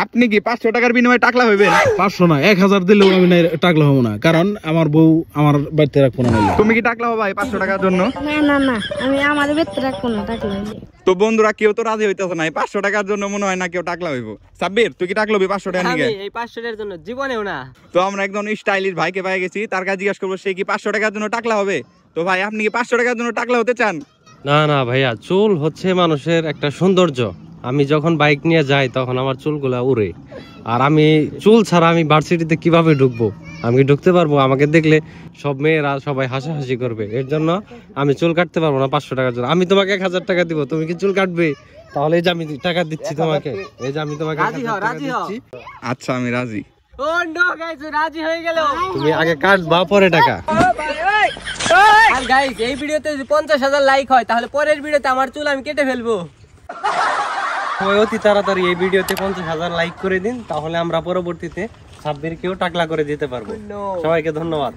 আপনি কি 500 টাকার বিনিময়ে টাকলা হইবেন? 500 না 1000 দিলেও আমি টাকলা হবো না, কারণ আমার বউ আমার বাড়িতে রাখবো না। তুমি কি টাকলা হবা এই 500 টাকার জন্য? না না না, আমি আমার বাড়িতে রাখবো না টাকলা হইলে। তো বন্ধুরা কেউ তো রাজি হইতেছে না, এই 500 টাকার জন্য মনে হয় না কেউ টাকলা হইব। সাব্বির তুই কি টাকলা হবি 500 টাকা নিয়ে? এই 500 টাকার জন্য জীবনেও না। তো আমরা একজন স্টাইলিশ ভাইকে পেয়ে গেছি, তার কাছে জিজ্ঞাসা করবো সে কি 500 টাকার জন্য টাকলা হবে। তো ভাই আপনি কি 500 টাকার জন্য টাকলা হতে চান? না না ভাইয়া, চুল হচ্ছে মানুষের একটা সৌন্দর্য। আমি যখন বাইক নিয়ে যাই তখন আমার চুলগুলা উড়ে, আর আমি চুল ছাড়া আমি ভার্সিটিতে কিভাবে ঢুকবো? আমি ঢুকতে পারবো? আমাকে দেখলে সব মেয়েরা সবাই হাসাহাসি করবে। এর জন্য আমি চুল কাটতে পারবো না 500 টাকার জন্য। আমি তোমাকে 1000 টাকা দিব, তুমি কি চুল কাটবে? তাহলে এই যে আমি টাকা দিচ্ছি তোমাকে, এই যে আমি তোমাকে 1000 টাকা দিচ্ছি। আচ্ছা আমি রাজি। ও নো গাইস, রাজি হয়ে গেল। তুমি আগে কাটবা পরে টাকা। আর গাইস এই ভিডিওতে যদি 50,000 লাইক হয় তাহলে পরের ভিডিওতে আমার চুল আমি কেটে ফেলবো। সবাই অতি তাড়াতাড়ি এই ভিডিওতে 50,000 লাইক করে দিন, তাহলে আমরা পরবর্তীতে সাব্বিরকেও টাকলা করে দিতে পারবো। সবাইকে ধন্যবাদ।